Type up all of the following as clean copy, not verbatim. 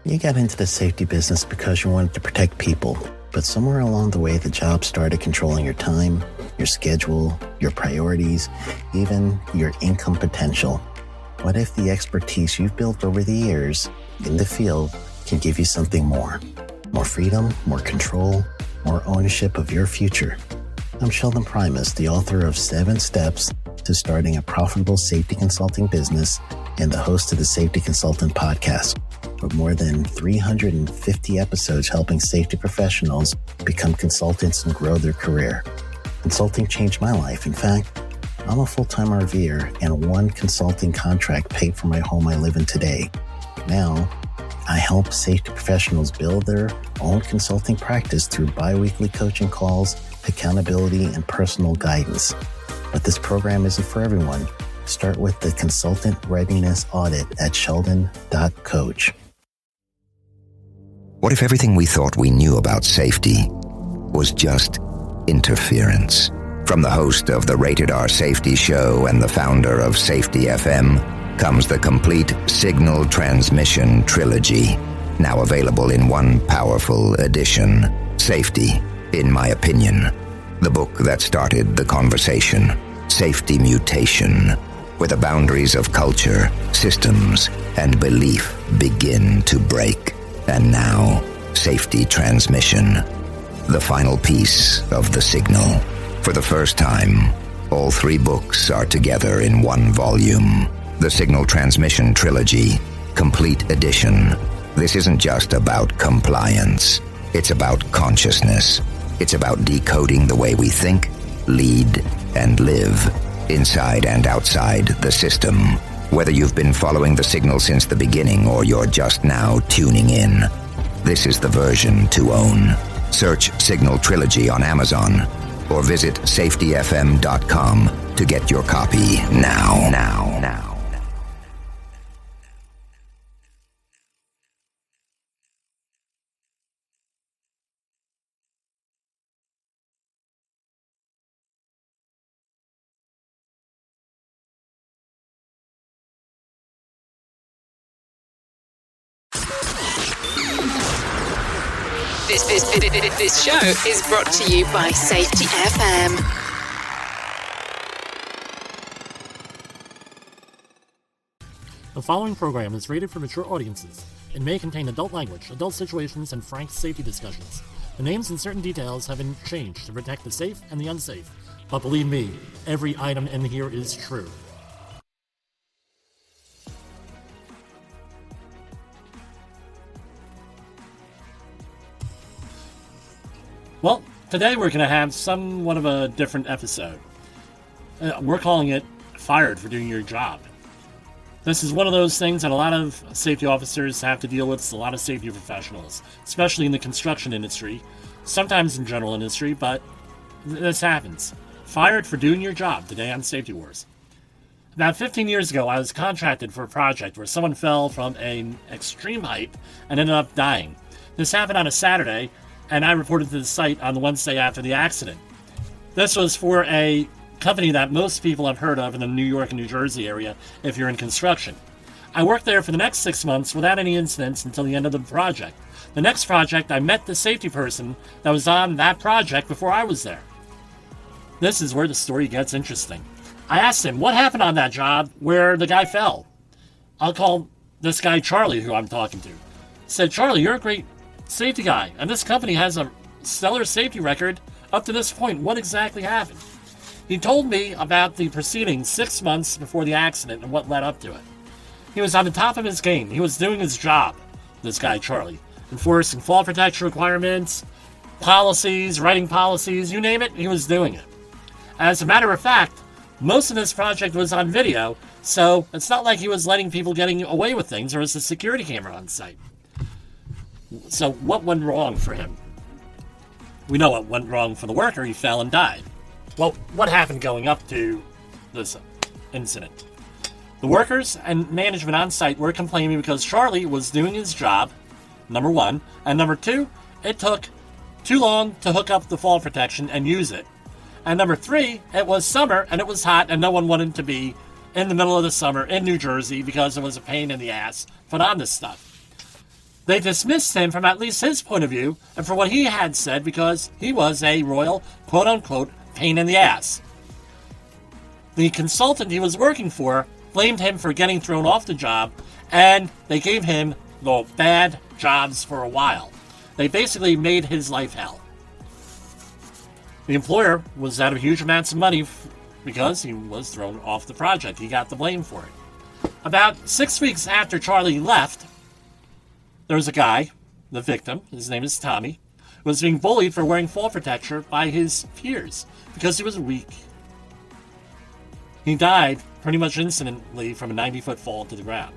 You got into the safety business because you wanted to protect people, but somewhere along the way, the job started controlling your time, your schedule, your priorities, even your income potential. What if the expertise you've built over the years in the field can give you something more? More freedom, more control, more ownership of your future. I'm Sheldon Primus, the author of 7 Steps to Starting a Profitable Safety Consulting Business and the host of the Safety Consultant Podcast, with more than 350 episodes helping safety professionals become consultants and grow their career. Consulting changed my life. In fact, I'm a full-time RVer, and one consulting contract paid for my home I live in today. Now, I help safety professionals build their own consulting practice through bi-weekly coaching calls, accountability, and personal guidance. But this program isn't for everyone. Start with the Consultant Readiness Audit at sheldon.coach. What if everything we thought we knew about safety was just interference? From the host of the Rated R Safety Show and the founder of Safety FM comes the complete Signal Transmission Trilogy, now available in one powerful edition. Safety, in my opinion, the book that started the conversation. Safety Mutation, where the boundaries of culture, systems, and belief begin to break. And now, Safety Transmission, the final piece of the signal. For the first time, all 3 books are together in one volume. The Signal Transmission Trilogy, Complete Edition. This isn't just about compliance. It's about consciousness. It's about decoding the way we think, lead, and live, inside and outside the system. Whether you've been following the signal since the beginning or you're just now tuning in, this is the version to own. Search Signal Trilogy on Amazon or visit safetyfm.com to get your copy now. This show is brought to you by Safety FM. The following program is rated for mature audiences. It may contain adult language, adult situations, and frank safety discussions. The names and certain details have been changed to protect the safe and the unsafe. But believe me, every item in here is true. Well, today we're going to have somewhat of a different episode. We're calling it Fired for Doing Your Job. This is one of those things that a lot of safety officers have to deal with, a lot of safety professionals, especially in the construction industry, sometimes in general industry, but this happens. Fired for doing your job today on Safety Wars. About 15 years ago, I was contracted for a project where someone fell from an extreme height and ended up dying. This happened on a Saturday, and I reported to the site on the Wednesday after the accident. This was for a company that most people have heard of in the New York and New Jersey area if you're in construction. I worked there for the next 6 months without any incidents until the end of the project. The next project, I met the safety person that was on that project before I was there. This is where the story gets interesting. I asked him, what happened on that job where the guy fell? I'll call this guy Charlie, who I'm talking to. I said, Charlie, you're a great safety guy, and this company has a stellar safety record up to this point. What exactly happened? He told me about the proceedings 6 months before the accident and what led up to it. He was on the top of his game. He was doing his job, this guy Charlie, enforcing fall protection requirements, policies, writing policies, you name it, he was doing it. As a matter of fact, most of this project was on video, so it's not like he was letting people getting away with things. There was a security camera on site. So what went wrong for him? We know what went wrong for the worker. He fell and died. Well, what happened going up to this incident? The workers and management on site were complaining because Charlie was doing his job, number one, and number two, it took too long to hook up the fall protection and use it. And number three, it was summer and it was hot and no one wanted to be in the middle of the summer in New Jersey because it was a pain in the ass to put on this stuff. They dismissed him from at least his point of view and for what he had said because he was a royal, quote-unquote, pain in the ass. The consultant he was working for blamed him for getting thrown off the job, and they gave him the bad jobs for a while. They basically made his life hell. The employer was out of huge amounts of money because he was thrown off the project. He got the blame for it. About 6 weeks after Charlie left, there was a guy, the victim, his name is Tommy, who was being bullied for wearing fall protection by his peers because he was weak. He died pretty much instantly from a 90-foot fall to the ground.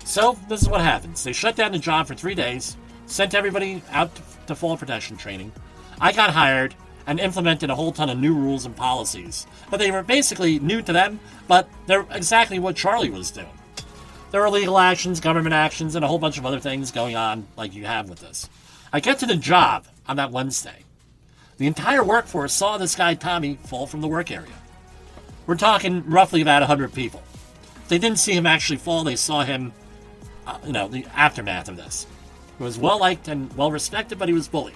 So, this is what happens. They shut down the job for 3 days, sent everybody out to fall protection training. I got hired and implemented a whole ton of new rules and policies. But they were basically new to them, but they're exactly what Charlie was doing. There were legal actions, government actions, and a whole bunch of other things going on like you have with this. I get to the job on that Wednesday. The entire workforce saw this guy Tommy fall from the work area. We're talking roughly about 100 people. They didn't see him actually fall, they saw him, the aftermath of this. He was well-liked and well-respected, but he was bullied.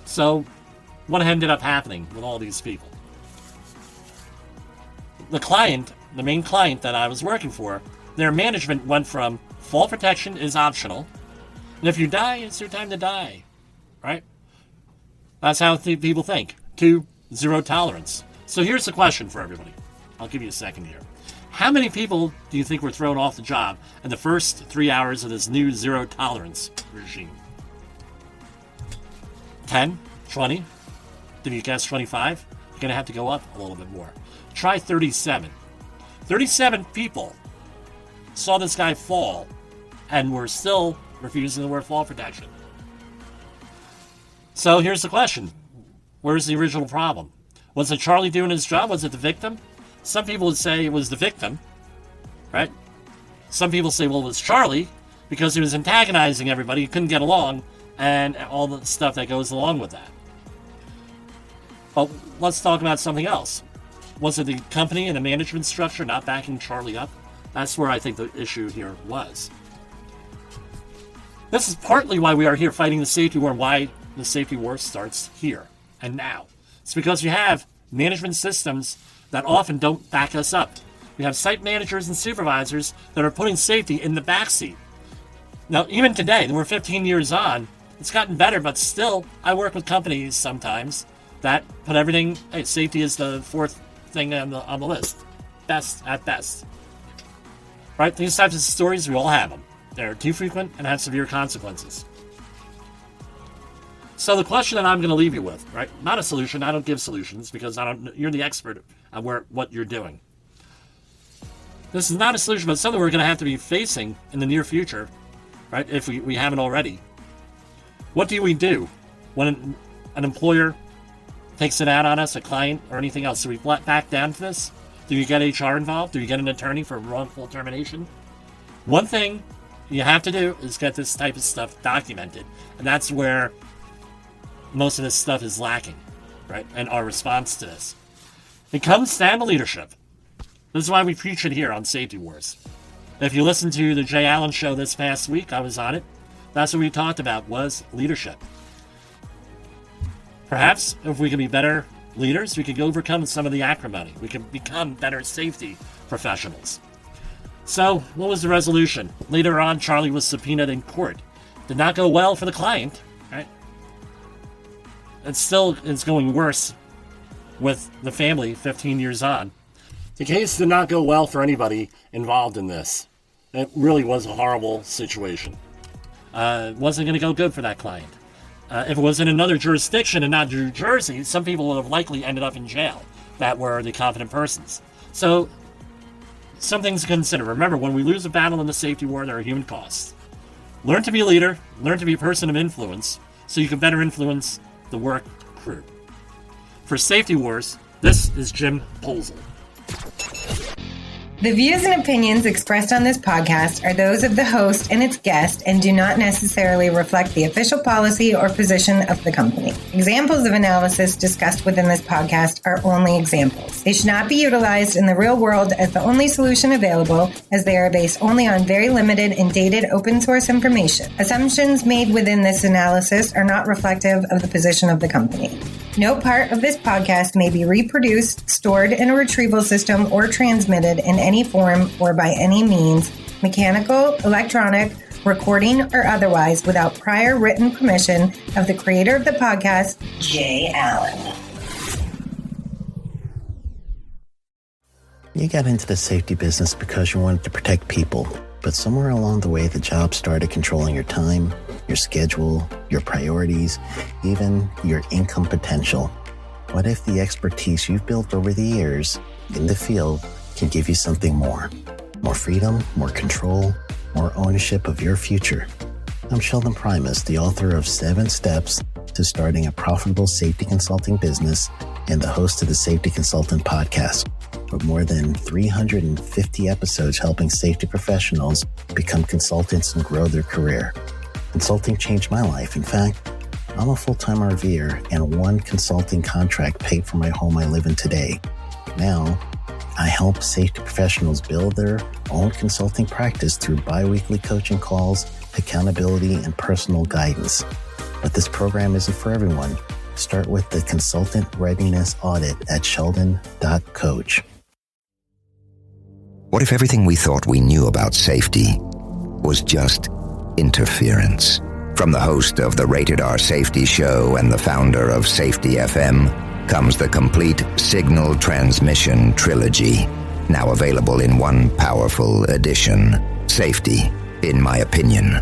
So, what ended up happening with all these people? The main client that I was working for, their management went from fall protection is optional, and if you die, it's your time to die, right? That's how people think, to zero tolerance. So here's the question for everybody. I'll give you a second here. How many people do you think were thrown off the job in the first 3 hours of this new zero tolerance regime? 10? 20? Did you guess 25? You're going to have to go up a little bit more. Try 37. 37 people saw this guy fall and were still refusing to wear fall protection. So here's the question. Where's the original problem? Was it Charlie doing his job? Was it the victim? Some people would say it was the victim, right? Some people say, well, it was Charlie because he was antagonizing everybody, he couldn't get along, and all the stuff that goes along with that. But let's talk about something else. Was it the company and the management structure not backing Charlie up? That's where I think the issue here was. This is partly why we are here fighting the safety war and why the safety war starts here and now. It's because you have management systems that often don't back us up. We have site managers and supervisors that are putting safety in the backseat. Now, even today, we're 15 years on, it's gotten better, but still, I work with companies sometimes that put everything, safety is the fourth thing on the list. Best at best. Right? These types of stories, we all have them. They're too frequent and have severe consequences. So the question that I'm going to leave you with, right? Not a solution. I don't give solutions because you're the expert at what you're doing. This is not a solution, but something we're going to have to be facing in the near future, right? If we haven't already. What do we do when an employer takes it out on us, a client, or anything else? Do we back down to this? Do you get HR involved? Do you get an attorney for wrongful termination? One thing you have to do is get this type of stuff documented, and that's where most of this stuff is lacking, right? And our response to this. It comes down to leadership. This is why we preach it here on Safety Wars. If you listen to the Jay Allen show this past week, I was on it. That's what we talked about was leadership. Perhaps if we could be better leaders, we could overcome some of the acrimony. We could become better safety professionals. So, what was the resolution? Later on, Charlie was subpoenaed in court. Did not go well for the client, right? It still is going worse with the family 15 years on. The case did not go well for anybody involved in this. It really was a horrible situation. It wasn't going to go good for that client. If it was in another jurisdiction and not New Jersey, some people would have likely ended up in jail that were the competent persons. So, some things to consider. Remember, when we lose a battle in the safety war, there are human costs. Learn to be a leader, learn to be a person of influence, so you can better influence the work crew. For Safety Wars, this is Jim Polzel. The views and opinions expressed on this podcast are those of the host and its guest and do not necessarily reflect the official policy or position of the company. Examples of analysis discussed within this podcast are only examples. They should not be utilized in the real world as the only solution available, as they are based only on very limited and dated open source information. Assumptions made within this analysis are not reflective of the position of the company. No part of this podcast may be reproduced, stored in a retrieval system, or transmitted in any form or by any means, mechanical, electronic, recording, or otherwise, without prior written permission of the creator of the podcast, Jay Allen. You got into the safety business because you wanted to protect people, but somewhere along the way, the job started controlling your time, your schedule, your priorities, even your income potential. What if the expertise you've built over the years in the field can give you something more? More freedom, more control, more ownership of your future. I'm Sheldon Primus, the author of 7 Steps to Starting a Profitable Safety Consulting Business and the host of the Safety Consultant Podcast, with more than 350 episodes helping safety professionals become consultants and grow their career. Consulting changed my life. In fact, I'm a full-time RVer, and one consulting contract paid for my home I live in today. Now, I help safety professionals build their own consulting practice through bi-weekly coaching calls, accountability, and personal guidance. But this program isn't for everyone. Start with the Consultant Readiness Audit at sheldon.coach. What if everything we thought we knew about safety was just interference? From the host of the Rated R Safety Show and the founder of Safety FM comes the complete Signal Transmission Trilogy, now available in one powerful edition. Safety, in my opinion,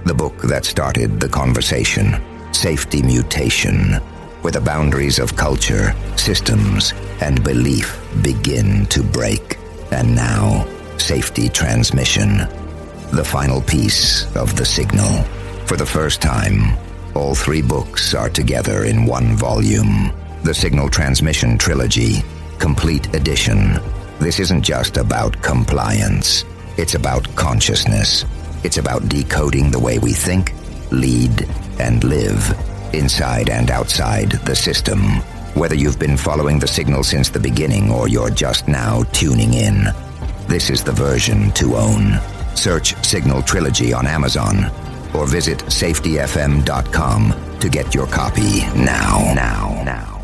the book that started the conversation. Safety Mutation, where the boundaries of culture, systems, and belief begin to break. And now, Safety Transmission, the final piece of the signal. For the first time, all 3 books are together in one volume. The Signal Transmission Trilogy, Complete Edition. This isn't just about compliance. It's about consciousness. It's about decoding the way we think, lead, and live, inside and outside the system. Whether you've been following the signal since the beginning or you're just now tuning in, this is the version to own. Search Signal Trilogy on Amazon or visit safetyfm.com to get your copy now.